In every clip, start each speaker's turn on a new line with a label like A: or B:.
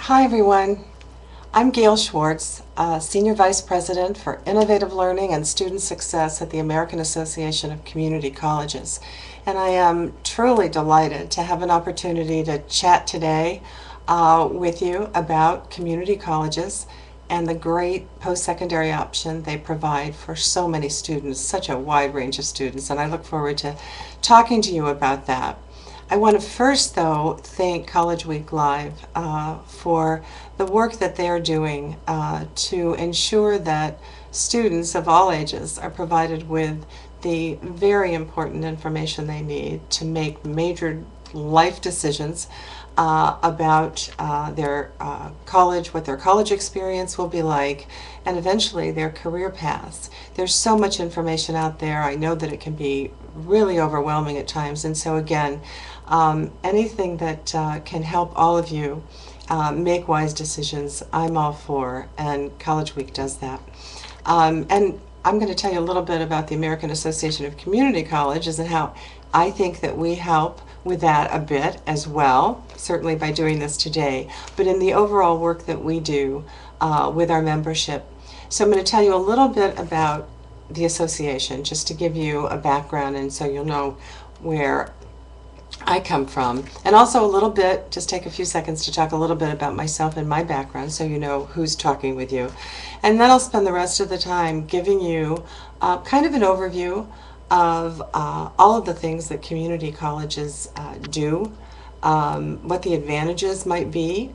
A: Hi everyone, I'm Gail Schwartz, Senior Vice President for Innovative Learning and Student Success at the American Association of Community Colleges. And I am truly delighted to have an opportunity to chat today with you about community colleges and the great post-secondary option they provide for so many students, such a wide range of students, and I look forward to talking to you about that. I want to first, though, thank College Week Live for the work that they're doing to ensure that students of all ages are provided with the very important information they need to make major life decisions about their college, what their college experience will be like, and eventually their career paths. There's so much information out there. I know that it can be really overwhelming at times, and so again, anything that can help all of you make wise decisions, I'm all for, and College Week does that. And I'm going to tell you a little bit about the American Association of Community Colleges and how I think that we help with that a bit as well, certainly by doing this today, but in the overall work that we do with our membership. So I'm going to tell you a little bit about the association, just to give you a background and so you'll know where I come from, and also a little bit, just take a few seconds to talk a little bit about myself and my background so you know who's talking with you. And then I'll spend the rest of the time giving you kind of an overview of all of the things that community colleges do, what the advantages might be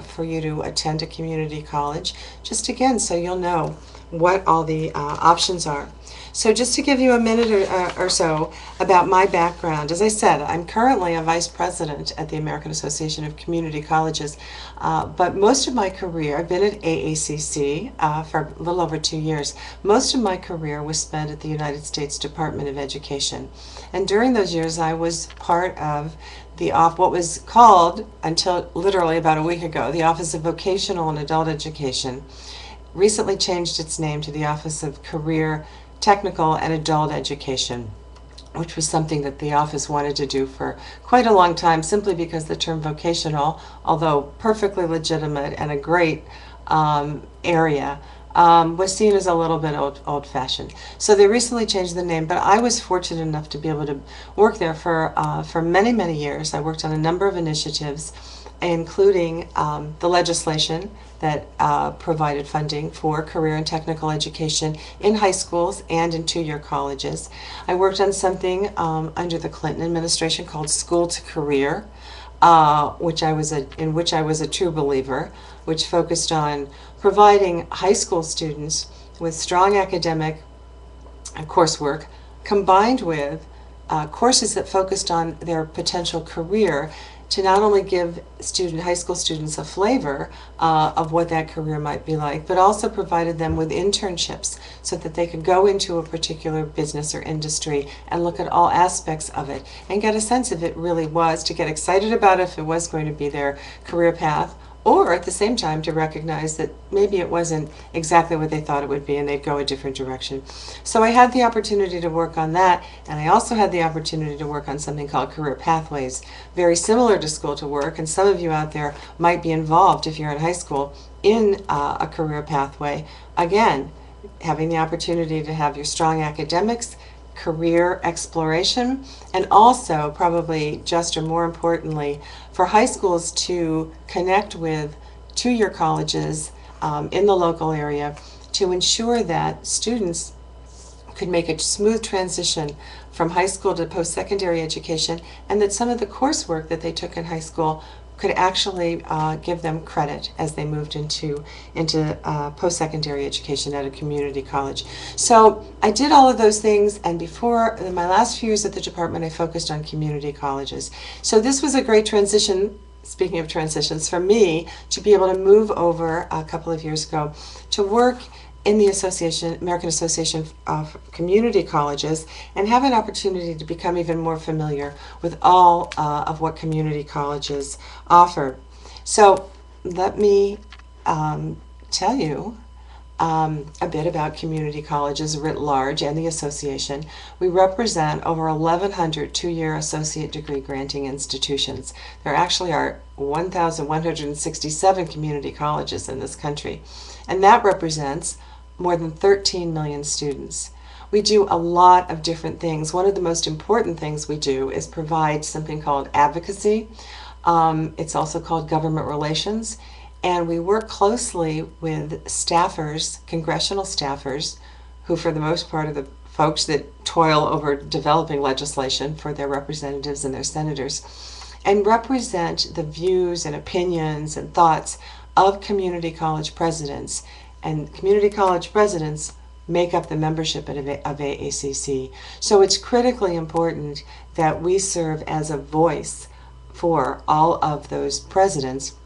A: for you to attend a community college, just again so you'll know what all the options are. So just to give you a minute or so about my background, as I said, I'm currently a vice president at the American Association of Community Colleges, but most of my career, I've been at AACC for a little over 2 years. Most of my career was spent at the United States Department of Education. And during those years, I was part of what was called, until literally about a week ago, the Office of Vocational and Adult Education. Recently changed its name to the Office of Career, Technical, and Adult Education, which was something that the office wanted to do for quite a long time, simply because the term vocational, although perfectly legitimate and a great area, was seen as a little bit old-fashioned. So they recently changed the name, but I was fortunate enough to be able to work there for many, many years. I worked on a number of initiatives, including the legislation that provided funding for career and technical education in high schools and in two-year colleges. I worked on something under the Clinton administration called School to Career, in which I was a true believer, which focused on providing high school students with strong academic coursework combined with courses that focused on their potential career, to not only give high school students a flavor of what that career might be like, but also provided them with internships so that they could go into a particular business or industry and look at all aspects of it and get a sense if it really was, to get excited about if it was going to be their career path, or at the same time to recognize that maybe it wasn't exactly what they thought it would be and they'd go a different direction. So I had the opportunity to work on that, and I also had the opportunity to work on something called Career Pathways, very similar to School to Work, and some of you out there might be involved, if you're in high school, in a career pathway. Again, having the opportunity to have your strong academics, career exploration, and also, probably just or more importantly, for high schools to connect with two-year colleges in the local area to ensure that students could make a smooth transition from high school to post-secondary education, and that some of the coursework that they took in high school could actually give them credit as they moved into post-secondary education at a community college. So I did all of those things, and in my last few years at the department, I focused on community colleges. So this was a great transition, speaking of transitions, for me to be able to move over a couple of years ago to work in the American Association of Community Colleges, and have an opportunity to become even more familiar with all of what community colleges offer. So let me tell you a bit about community colleges writ large and the association. We represent over 1,100 two-year associate degree granting institutions. There actually are 1,167 community colleges in this country, and that represents more than 13 million students. We do a lot of different things. One of the most important things we do is provide something called advocacy. It's also called government relations. And we work closely with staffers, congressional staffers, who for the most part are the folks that toil over developing legislation for their representatives and their senators, and represent the views and opinions and thoughts of community college presidents. And community college presidents make up the membership of AACC. So it's critically important that we serve as a voice for all of those presidents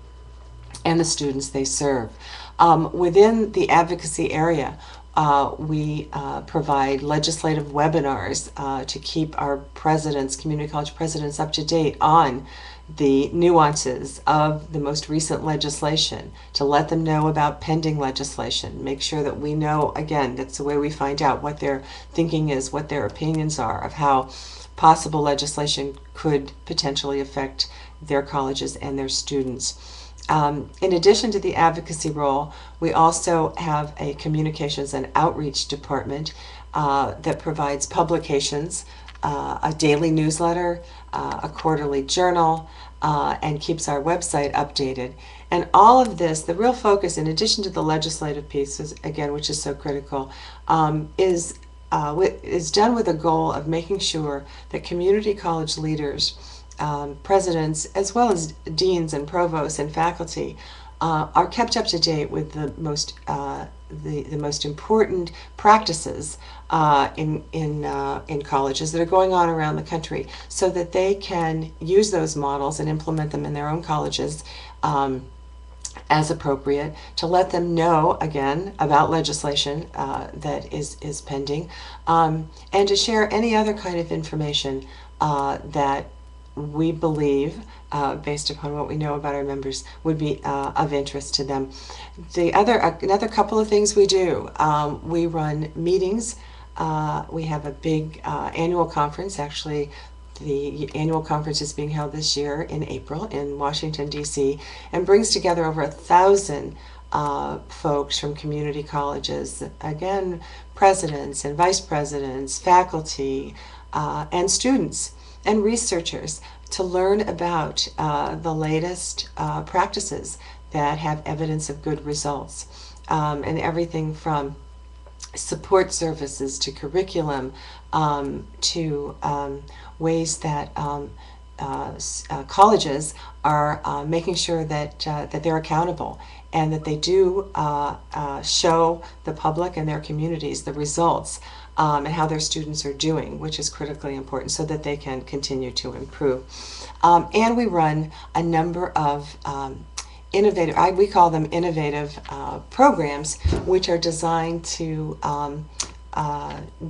A: and the students they serve. Within the advocacy area, we provide legislative webinars to keep our presidents, community college presidents, up to date on the nuances of the most recent legislation, to let them know about pending legislation, make sure that we know, again, that's the way we find out what their thinking is, what their opinions are of how possible legislation could potentially affect their colleges and their students. In addition to the advocacy role, we also have a communications and outreach department that provides publications, a daily newsletter, a quarterly journal, and keeps our website updated. And all of this, the real focus, in addition to the legislative pieces, again, which is so critical, is done with a goal of making sure that community college leaders, presidents, as well as deans and provosts and faculty, are kept up to date with the most important practices in colleges that are going on around the country, so that they can use those models and implement them in their own colleges as appropriate, to let them know, again, about legislation that is pending, and to share any other kind of information that we believe, based upon what we know about our members, would be of interest to them. Another couple of things we do, we run meetings. We have a big annual conference. Actually, the annual conference is being held this year in April in Washington, D.C., and brings together over 1,000 folks from community colleges, again, presidents and vice presidents, faculty, and students and researchers, to learn about the latest practices that have evidence of good results, and everything from support services to curriculum, to ways that colleges are making sure that they're accountable, and that they do show the public and their communities the results and how their students are doing, which is critically important, so that they can continue to improve. And we run a number of innovative, we call them innovative programs, which are designed to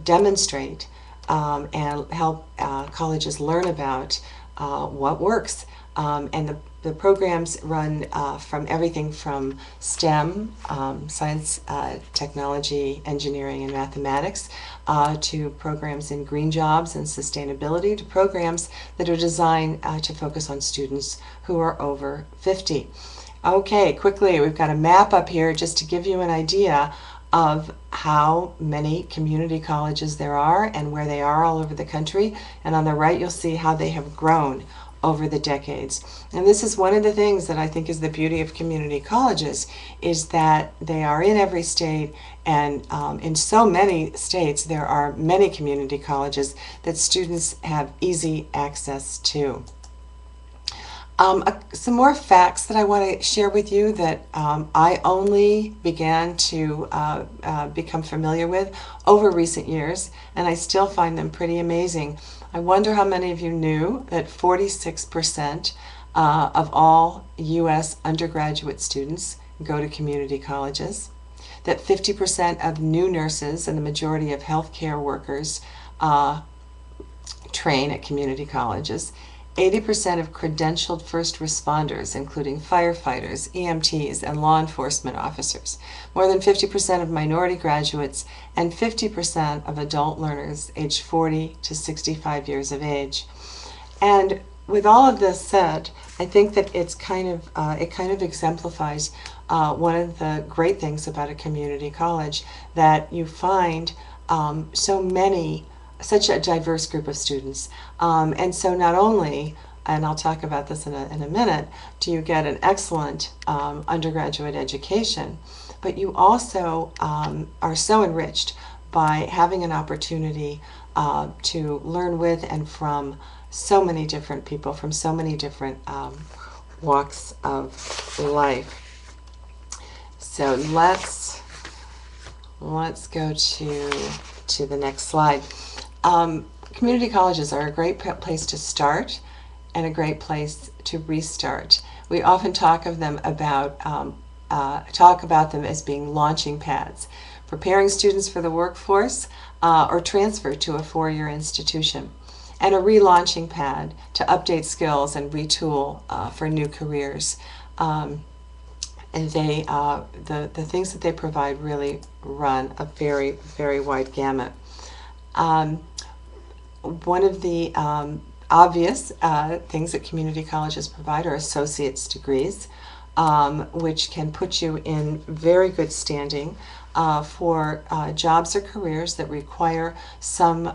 A: demonstrate and help colleges learn about what works. And the programs run from everything from STEM, science, technology, engineering, and mathematics, to programs in green jobs and sustainability, to programs that are designed to focus on students who are over 50. Okay, quickly, we've got a map up here just to give you an idea of how many community colleges there are and where they are all over the country. And on the right, you'll see how they have grown over the decades. And this is one of the things that I think is the beauty of community colleges, is that they are in every state, and in so many states there are many community colleges that students have easy access to. Some more facts that I want to share with you that I only began to become familiar with over recent years, and I still find them pretty amazing. I wonder how many of you knew that 46% of all U.S. undergraduate students go to community colleges, that 50% of new nurses and the majority of healthcare workers train at community colleges, 80% of credentialed first responders, including firefighters, EMTs, and law enforcement officers, more than 50% of minority graduates, and 50% of adult learners aged 40 to 65 years of age. And with all of this said, I think that it kind of exemplifies one of the great things about a community college, that you find such a diverse group of students. And so not only, and I'll talk about this in a minute, do you get an excellent undergraduate education, but you also are so enriched by having an opportunity to learn with and from so many different people from so many different walks of life. So let's go to the next slide. Community colleges are a great place to start and a great place to restart. We often talk of them about them as being launching pads, preparing students for the workforce or transfer to a four-year institution, and a relaunching pad to update skills and retool for new careers. And the things that they provide really run a very, very wide gamut. One of the obvious things that community colleges provide are associate's degrees, which can put you in very good standing for jobs or careers that require some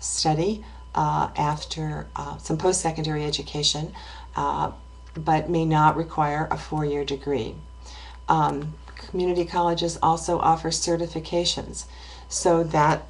A: study after some post-secondary education, but may not require a four-year degree. Community colleges also offer certifications so that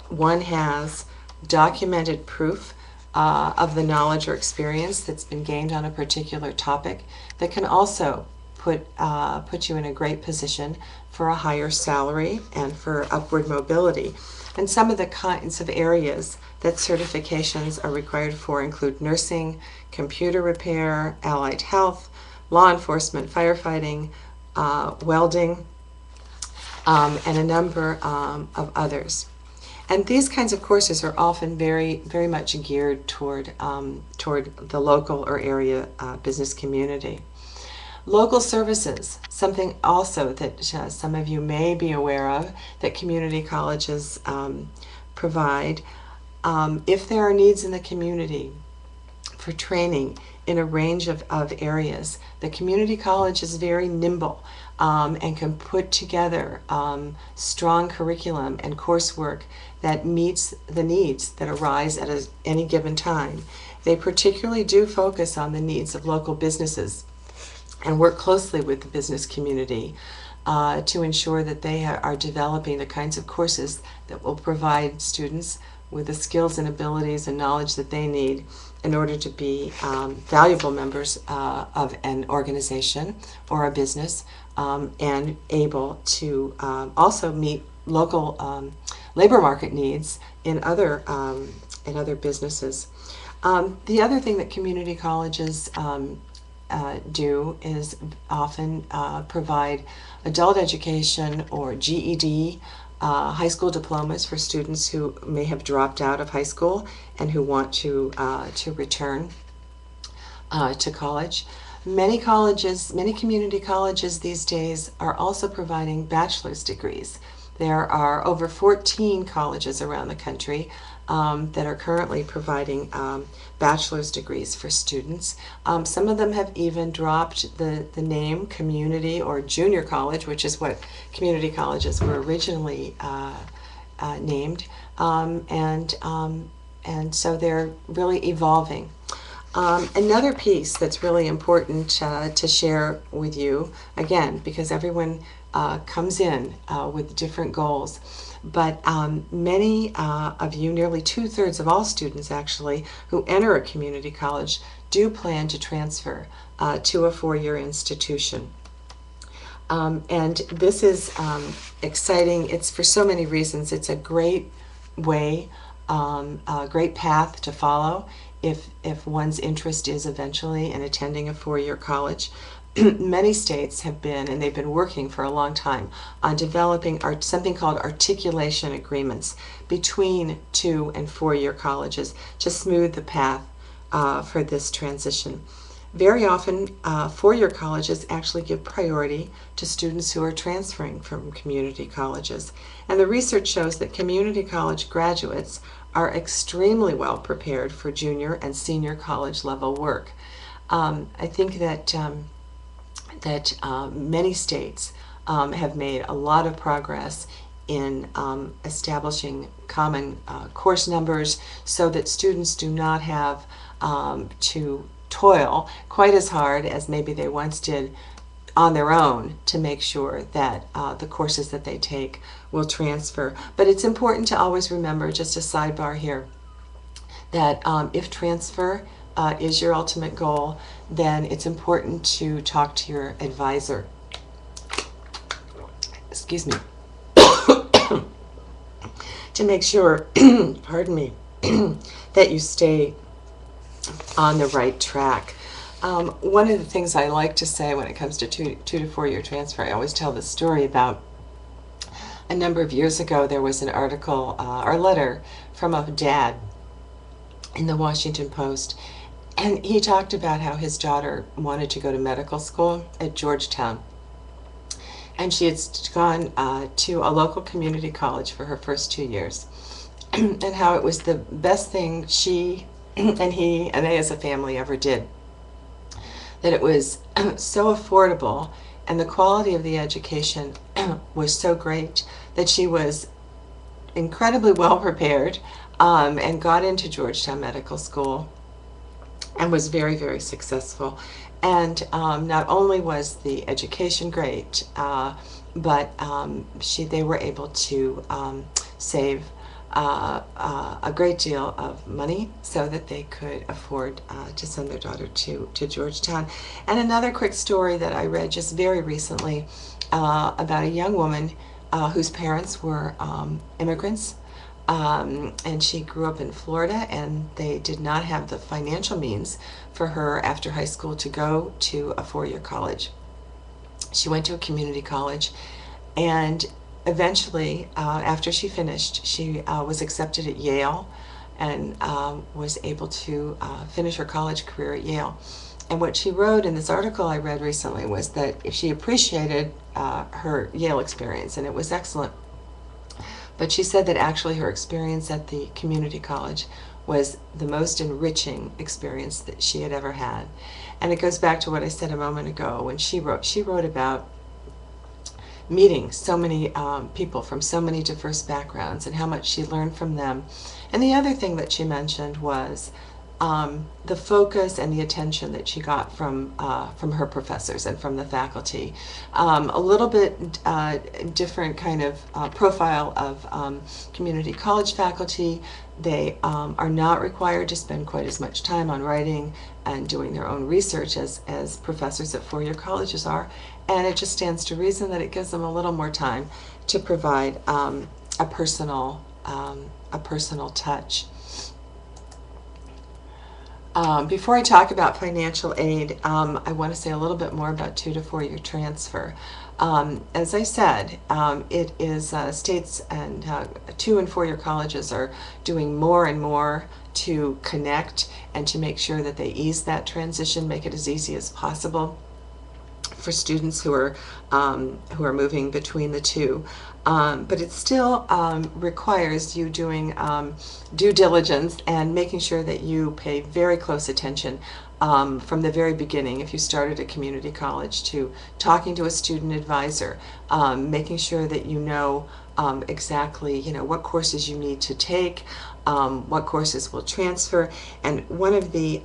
A: one has documented proof of the knowledge or experience that's been gained on a particular topic that can also put you in a great position for a higher salary and for upward mobility. And some of the kinds of areas that certifications are required for include nursing, computer repair, allied health, law enforcement, firefighting, welding, and a number of others. And these kinds of courses are often very, very much geared toward the local or area business community. Local services, something also that some of you may be aware of that community colleges provide. If there are needs in the community for training in a range of areas, the community college is very nimble and can put together strong curriculum and coursework that meets the needs that arise at any given time. They particularly do focus on the needs of local businesses and work closely with the business community to ensure that they are developing the kinds of courses that will provide students with the skills and abilities and knowledge that they need in order to be valuable members of an organization or a business, and able to also meet local labor market needs in other businesses. The other thing that community colleges do is often provide adult education or GED, high school diplomas for students who may have dropped out of high school and who want to return to college. Many community colleges these days are also providing bachelor's degrees. There are over 14 colleges around the country that are currently providing bachelor's degrees for students. Some of them have even dropped the name community or junior college, which is what community colleges were originally named, and so they're really evolving. Another piece that's really important to share with you, again, because everyone comes in with different goals, but many of you, nearly 2/3 of all students actually, who enter a community college do plan to transfer to a four-year institution. And this is exciting. It's for so many reasons. It's a great way, a great path to follow if one's interest is eventually in attending a four-year college. Many states have been, and they've been working for a long time, on developing something called articulation agreements between 2- and 4-year colleges to smooth the path for this transition. Very often, four-year colleges actually give priority to students who are transferring from community colleges. And the research shows that community college graduates are extremely well prepared for junior and senior college level work. I think that many states have made a lot of progress in establishing common course numbers so that students do not have to toil quite as hard as maybe they once did on their own to make sure that the courses that they take will transfer. But it's important to always remember, just a sidebar here, that if transfer is your ultimate goal, then it's important to talk to your advisor. Excuse me. To make sure, pardon me, that you stay on the right track. One of the things I like to say when it comes to two to 4 year transfer, I always tell this story about a number of years ago. There was an article or letter from a dad in the Washington Post, and he talked about how his daughter wanted to go to medical school at Georgetown, and she had gone to a local community college for her first 2 years, and how it was the best thing she and he and they as a family ever did. That it was so affordable and the quality of the education was so great that she was incredibly well prepared and got into Georgetown Medical School and was very, very successful. And not only was the education great, but they were able to save a great deal of money so that they could afford to send their daughter to Georgetown. And another quick story that I read just very recently about a young woman whose parents were immigrants, and she grew up in Florida, and they did not have the financial means for her after high school to go to a four-year college. She went to a community college, and eventually, after she finished, she was accepted at Yale and was able to finish her college career at Yale. And what she wrote in this article I read recently was that she appreciated her Yale experience, and it was excellent. But she said that actually her experience at the community college was the most enriching experience that she had ever had. And it goes back to what I said a moment ago when she wrote about meeting so many people from so many diverse backgrounds and how much she learned from them. And the other thing that she mentioned was the focus and the attention that she got from her professors and from the faculty. A little bit different kind of profile of community college faculty. They are not required to spend quite as much time on writing and doing their own research as professors at four-year colleges are, and it just stands to reason that it gives them a little more time to provide a personal touch. Before I talk about financial aid, I want to say a little bit more about 2 to 4 year transfer. As I said, it is states and 2 and 4 year colleges are doing more and more to connect and to make sure that they ease that transition, make it as easy as possible for students who are moving between the two. But it still requires you doing due diligence and making sure that you pay very close attention from the very beginning, if you started a community college, to talking to a student advisor, making sure that you know exactly what courses you need to take, what courses will transfer. And one of the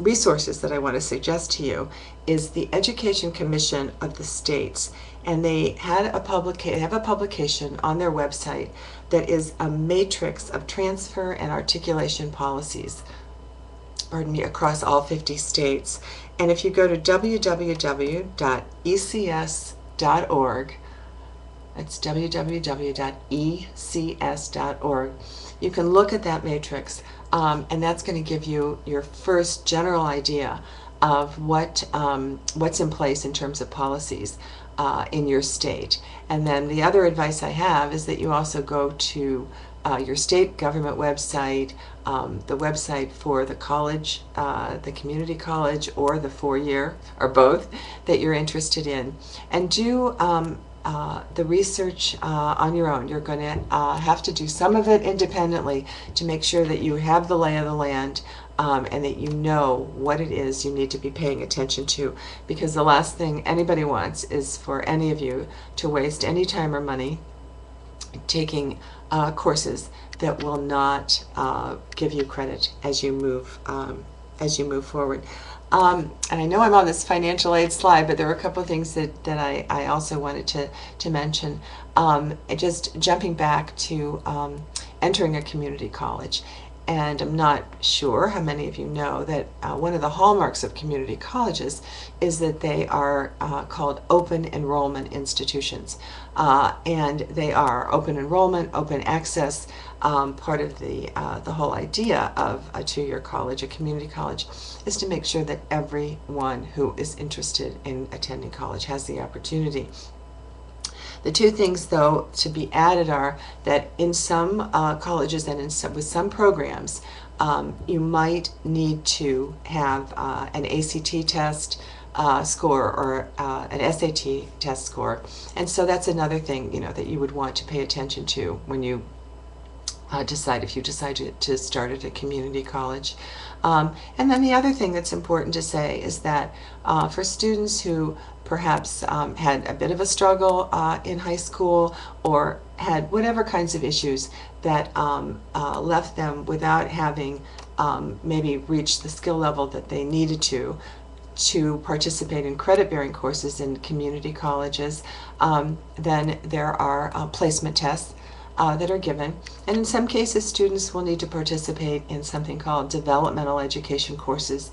A: resources that I want to suggest to you is the Education Commission of the states. And they have a publication on their website that is a matrix of transfer and articulation policies, across all 50 states. And if you go to www.ecs.org, that's www.ecs.org, you can look at that matrix, and that's going to give you your first general idea of what's in place in terms of policies in your state. And then the other advice I have is that you also go to your state government website, the website for the college, the community college, or the four-year, or both, that you're interested in. And do the research on your own. You're going to have to do some of it independently to make sure that you have the lay of the land, and that you know what it is you need to be paying attention to, because the last thing anybody wants is for any of you to waste any time or money taking courses that will not give you credit as you move forward. And I know I'm on this financial aid slide, but there were a couple of things that I also wanted to mention. Just jumping back to entering a community college. And I'm not sure how many of you know that one of the hallmarks of community colleges is that they are called open enrollment institutions. And they are open enrollment, open access. Part of the whole idea of a two-year college, a community college, is to make sure that everyone who is interested in attending college has the opportunity. The two things, though, to be added are that in some colleges and with some programs, you might need to have an ACT test score or an SAT test score, and so that's another thing, you know, that you would want to pay attention to when you decide to start at a community college. And then the other thing that's important to say is that for students who perhaps had a bit of a struggle in high school, or had whatever kinds of issues that left them without having maybe reached the skill level that they needed to participate in credit-bearing courses in community colleges, then there are placement tests that are given, and in some cases students will need to participate in something called developmental education courses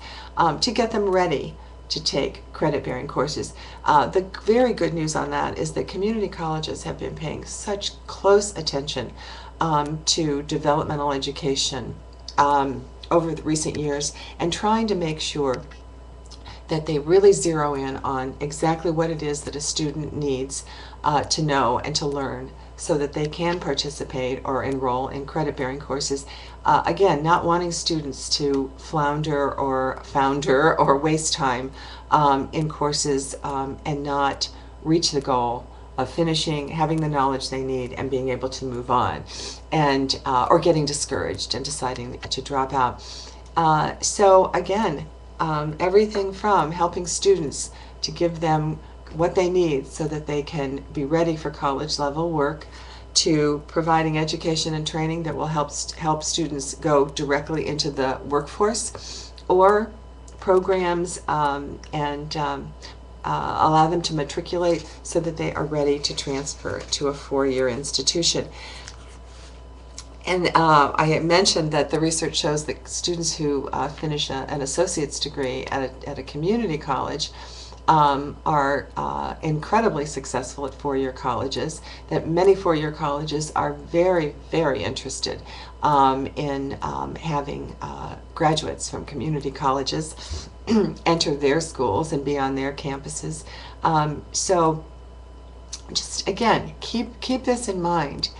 A: to get them ready to take credit-bearing courses. The very good news on that is that community colleges have been paying such close attention to developmental education over the recent years, and trying to make sure that they really zero in on exactly what it is that a student needs to know and to learn, so that they can participate or enroll in credit-bearing courses. Again, not wanting students to flounder or waste time in courses and not reach the goal of finishing, having the knowledge they need, and being able to move on, and or getting discouraged and deciding to drop out. So again, everything from helping students to give them what they need so that they can be ready for college level work, to providing education and training that will help students go directly into the workforce, or programs and allow them to matriculate so that they are ready to transfer to a four-year institution. And I mentioned that the research shows that students who finish an associate's degree at a community college are incredibly successful at four-year colleges, that many four-year colleges are very, very interested in having graduates from community colleges enter their schools and be on their campuses. So just again, keep this in mind.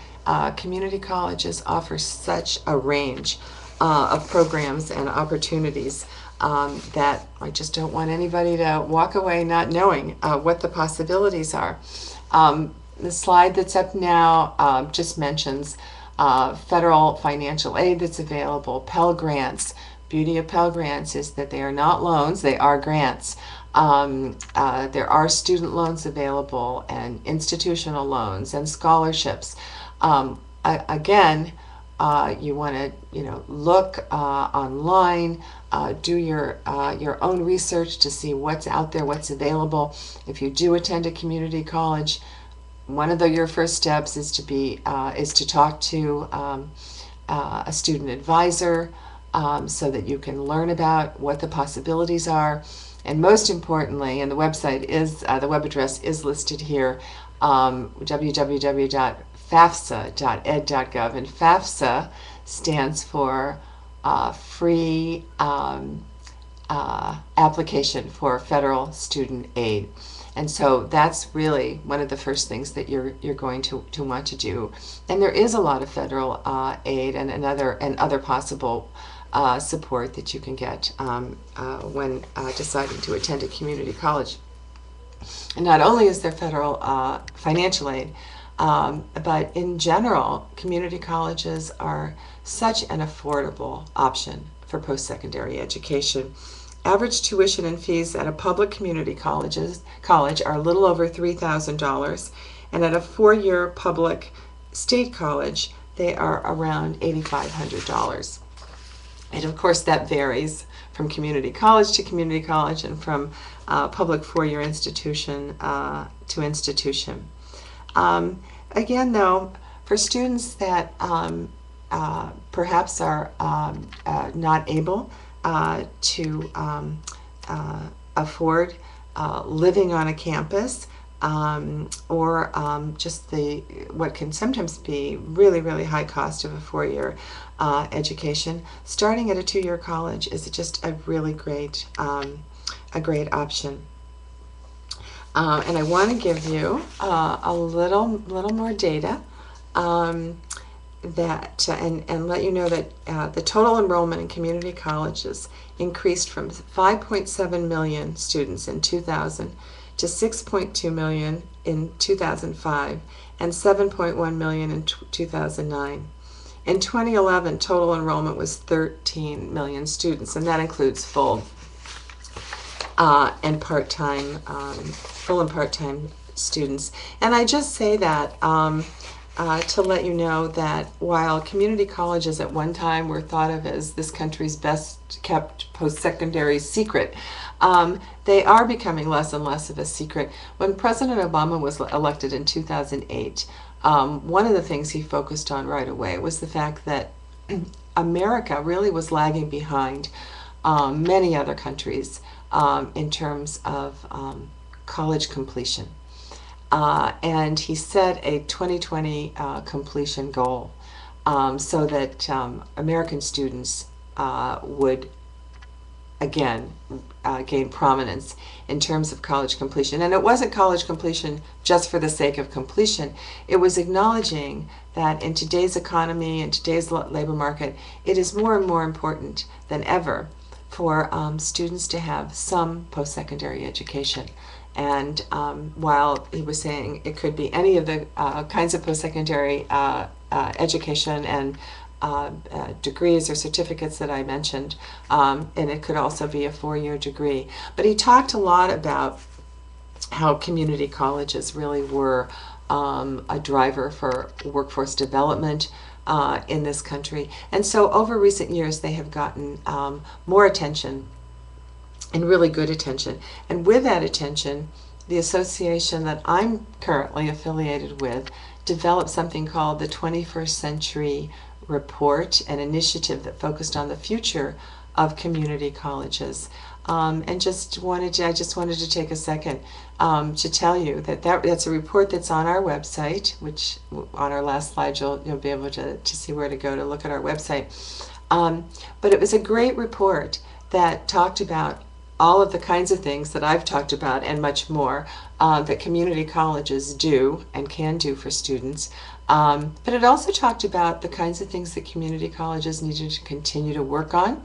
A: Community colleges offer such a range of programs and opportunities that I just don't want anybody to walk away not knowing what the possibilities are. The slide that's up now just mentions federal financial aid that's available, Pell Grants. Beauty of Pell Grants is that they are not loans, they are grants. There are student loans available, and institutional loans, and scholarships. Again, you want to look online, do your own research to see what's out there, what's available. If you do attend a community college, one of your first steps is to talk to a student advisor, so that you can learn about what the possibilities are. And most importantly, and the web address is listed here, www.fafsa.ed.gov, and FAFSA stands for Free Application for Federal Student Aid. And so that's really one of the first things that you're going to want to do. And there is a lot of federal aid and other possible support that you can get when deciding to attend a community college. And not only is there federal financial aid, but in general, community colleges are such an affordable option for post-secondary education. Average tuition and fees at a public community college are a little over $3,000, and at a four-year public state college, they are around $8,500. And of course, that varies from community college and from public four-year institution to institution. Again, though, for students that perhaps are not able to afford living on a campus, or just what can sometimes be really, really high cost of a four-year education, starting at a two-year college is just a really great option. And I want to give you a little more data that and let you know that the total enrollment in community colleges increased from 5.7 million students in 2000 to 6.2 million in 2005 and 7.1 million in 2009. In 2011, total enrollment was 13 million students, and that includes full and part-time students. And I just say that to let you know that while community colleges at one time were thought of as this country's best kept post-secondary secret, they are becoming less and less of a secret. When President Obama was elected in 2008, one of the things he focused on right away was the fact that America really was lagging behind many other countries in terms of college completion. And he set a 2020 completion goal so that American students would again gain prominence in terms of college completion. And it wasn't college completion just for the sake of completion. It was acknowledging that in today's economy and today's labor market, it is more and more important than ever for students to have some post-secondary education. And while he was saying it could be any of the kinds of post-secondary education and degrees or certificates that I mentioned, and it could also be a four-year degree. But he talked a lot about how community colleges really were a driver for workforce development in this country. And so over recent years they have gotten more attention, and really good attention. And with that attention, the association that I'm currently affiliated with developed something called the 21st Century Report, an initiative that focused on the future of community colleges. And I just wanted to take a second to tell you that that's a report that's on our website, which on our last slide you'll be able to see where to go to look at our website. But it was a great report that talked about all of the kinds of things that I've talked about and much more that community colleges do and can do for students. But it also talked about the kinds of things that community colleges needed to continue to work on.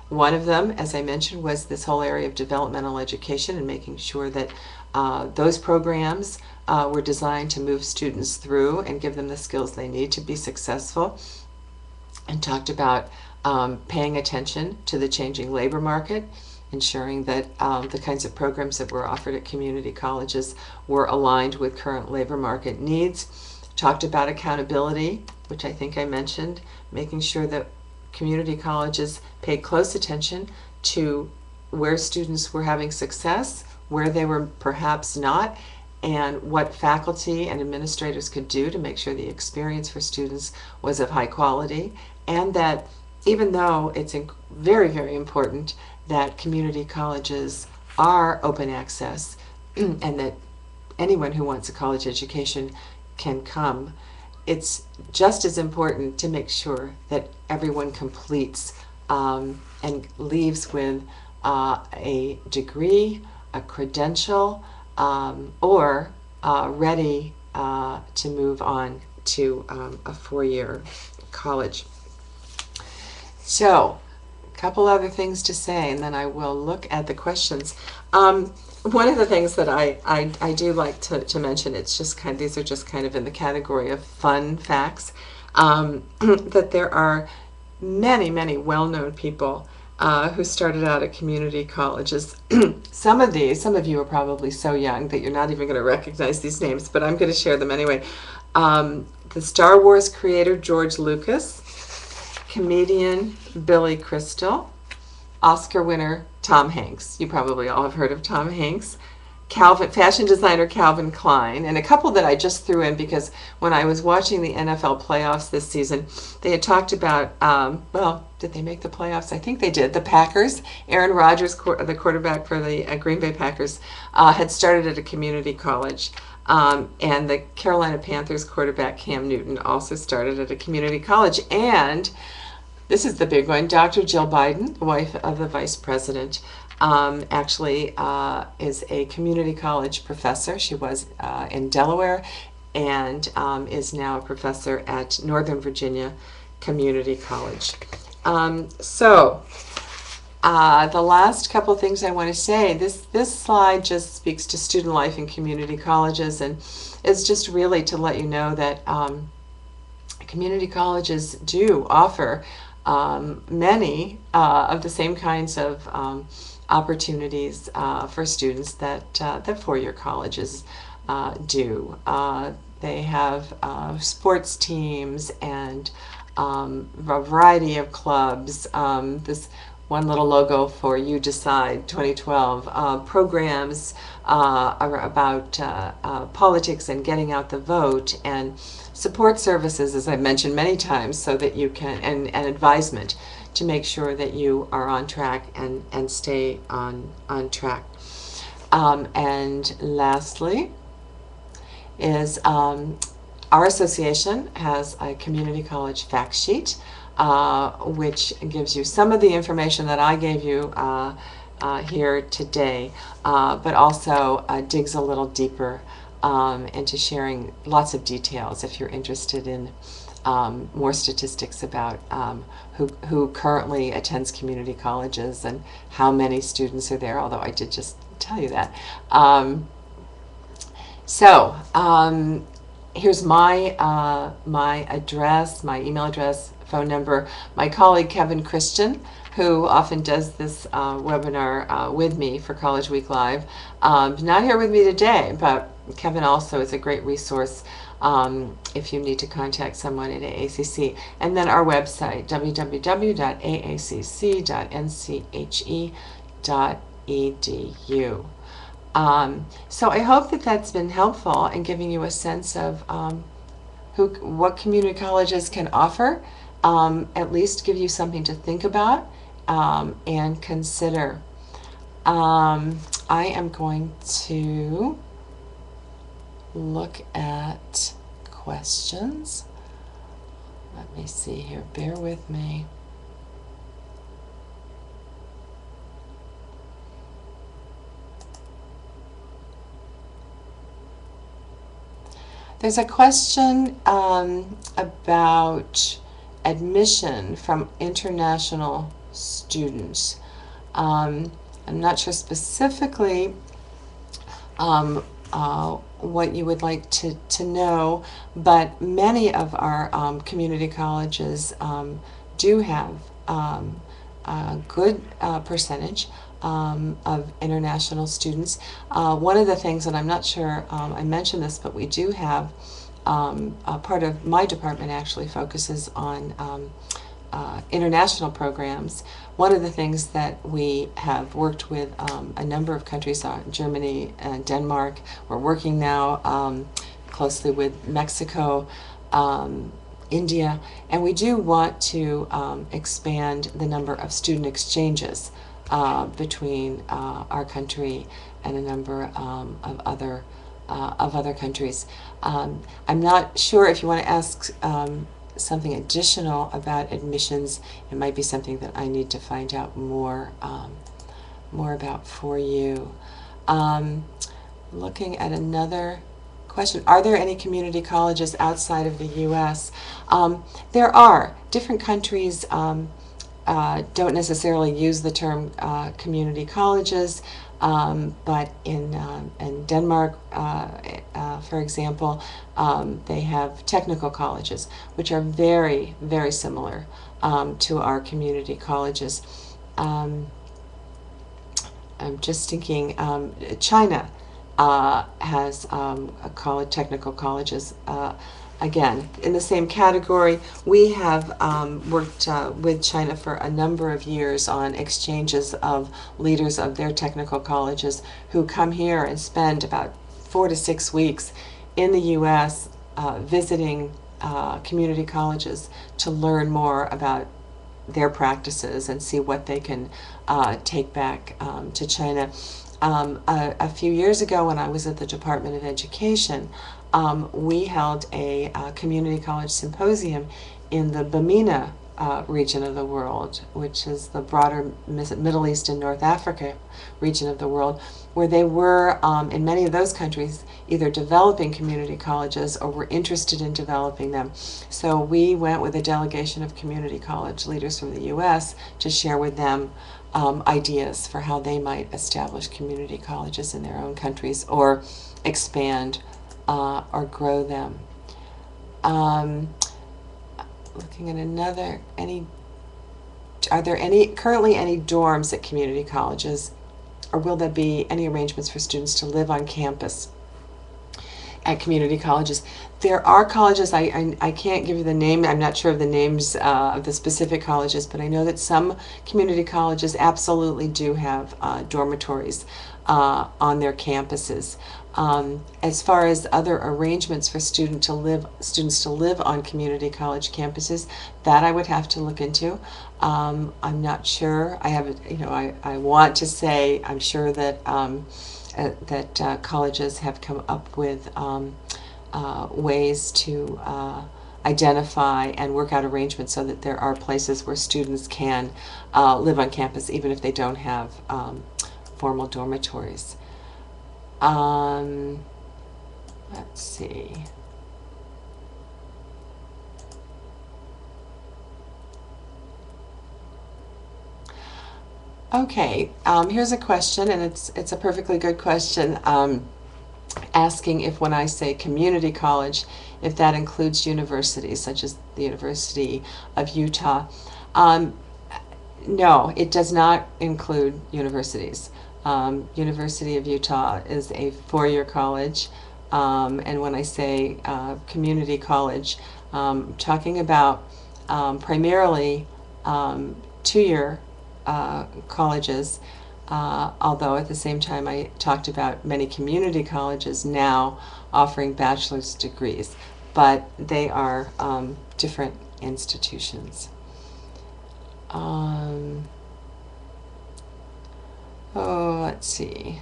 A: One of them, as I mentioned, was this whole area of developmental education and making sure that those programs were designed to move students through and give them the skills they need to be successful. And talked about paying attention to the changing labor market, ensuring that the kinds of programs that were offered at community colleges were aligned with current labor market needs. Talked about accountability, which I think I mentioned, making sure that community colleges paid close attention to where students were having success, where they were perhaps not, and what faculty and administrators could do to make sure the experience for students was of high quality, and that even though it's very, very important that community colleges are open access and that anyone who wants a college education can come, it's just as important to make sure that everyone completes and leaves with a degree a credential or ready to move on to a four-year college. So, a couple other things to say, and then I will look at the questions. One of the things that I do like to mention, it's just kind of, these are just kind of in the category of fun facts, that there are many, many well-known people who started out at community colleges. Some of you are probably so young that you're not even going to recognize these names, but I'm going to share them anyway. The Star Wars creator George Lucas, comedian Billy Crystal, Oscar winner Tom Hanks. You probably all have heard of Tom Hanks. Fashion designer Calvin Klein, and a couple that I just threw in because when I was watching the NFL playoffs this season, they had talked about, well, did they make the playoffs? I think they did. The Packers, Aaron Rodgers, the quarterback for the Green Bay Packers, had started at a community college. And the Carolina Panthers quarterback Cam Newton also started at a community college. And this is the big one, Dr. Jill Biden, the wife of the vice president, actually is a community college professor. She was in Delaware and is now a professor at Northern Virginia Community College. The last couple of things I want to say, this slide just speaks to student life in community colleges, and is just really to let you know that community colleges do offer many of the same kinds of opportunities for students that four-year colleges do. They have sports teams and a variety of clubs. This one little logo for You Decide 2012, programs about politics and getting out the vote, and support services, as I've mentioned many times, so that you can, and advisement to make sure that you are on track and stay on track. And lastly is our association has a community college fact sheet, which gives you some of the information that I gave you here today, but also digs a little deeper into sharing lots of details if you're interested in more statistics about who currently attends community colleges and how many students are there, although I did just tell you that. Here's my address, my email address, phone number. My colleague Kevin Christian, who often does this webinar with me for College Week Live, not here with me today, but Kevin also is a great resource if you need to contact someone at AACC. And then our website, www.aacc.nche.edu. So I hope that that's been helpful in giving you a sense of what community colleges can offer, at least give you something to think about and consider. I am going to look at questions. Let me see here, bear with me. There's a question about admission from international students. I'm not sure specifically what you would like to know, but many of our community colleges do have a good percentage of international students. One of the things, and I'm not sure I mentioned this, but we do have a part of my department actually focuses on international programs. One of the things that we have worked with a number of countries, Germany and Denmark. We're working now closely with Mexico, India, and we do want to expand the number of student exchanges between our country and a number of other countries. I'm not sure if you want to ask something additional about admissions. It might be something that I need to find out more about for you. Looking at another question, are there any community colleges outside of the U.S.? There are. Different countries don't necessarily use the term community colleges, but in Denmark, for example, they have technical colleges, which are very, very similar to our community colleges. I'm just thinking, China has technical colleges. Again, in the same category, we have worked with China for a number of years on exchanges of leaders of their technical colleges who come here and spend about 4 to 6 weeks in the U.S. Visiting community colleges to learn more about their practices and see what they can take back to China. A few years ago, when I was at the Department of Education, we held a community college symposium in the Bamina region of the world, which is the broader Middle East and North Africa region of the world, where they were, in many of those countries, either developing community colleges or were interested in developing them. So we went with a delegation of community college leaders from the U.S. to share with them ideas for how they might establish community colleges in their own countries or expand or grow them. Looking at another, are there currently any dorms at community colleges, or will there be any arrangements for students to live on campus at community colleges? There are colleges, I can't give you the name, I'm not sure of the names of the specific colleges, but I know that some community colleges absolutely do have dormitories on their campuses. As far as other arrangements for students to live on community college campuses, that I would have to look into. I'm not sure. I want to say I'm sure that colleges have come up with ways to identify and work out arrangements so that there are places where students can live on campus even if they don't have formal dormitories. Let's see. Okay, here's a question, and it's a perfectly good question, asking if when I say community college, if that includes universities, such as the University of Utah. No, it does not include universities. University of Utah is a four-year college, and when I say community college, I'm talking about primarily two-year colleges, although at the same time I talked about many community colleges now offering bachelor's degrees, but they are different institutions. Let's see.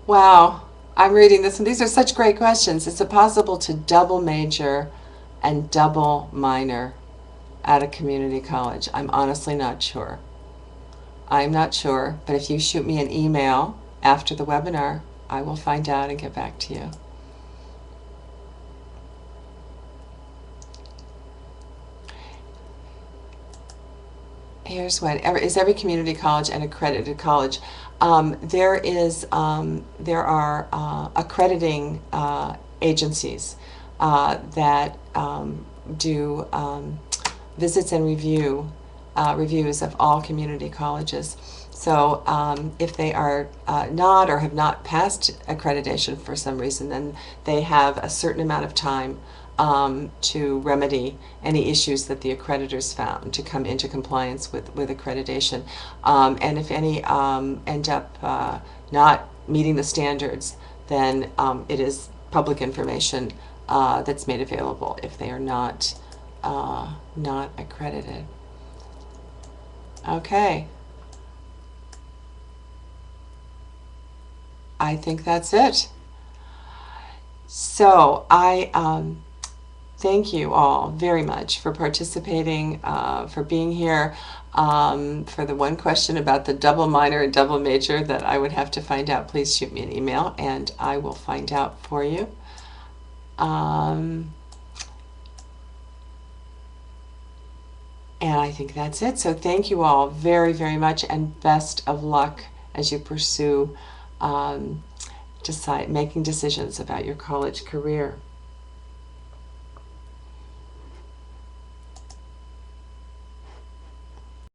A: Wow, I'm reading this, and these are such great questions. Is it possible to double major and double minor at a community college? I'm honestly not sure. I'm not sure, but if you shoot me an email after the webinar, I will find out and get back to you. Here's what, is every community college an accredited college? There are accrediting agencies that do visits and reviews of all community colleges. So if they are not or have not passed accreditation for some reason, then they have a certain amount of time to remedy any issues that the accreditors found to come into compliance with accreditation. And if any end up not meeting the standards, then it is public information that's made available if they are not accredited. Okay. I think that's it. So I thank you all very much for participating, for being here. For the one question about the double minor and double major that I would have to find out, please shoot me an email and I will find out for you. And I think that's it. So thank you all very, very much, and best of luck as you pursue making decisions about your college career.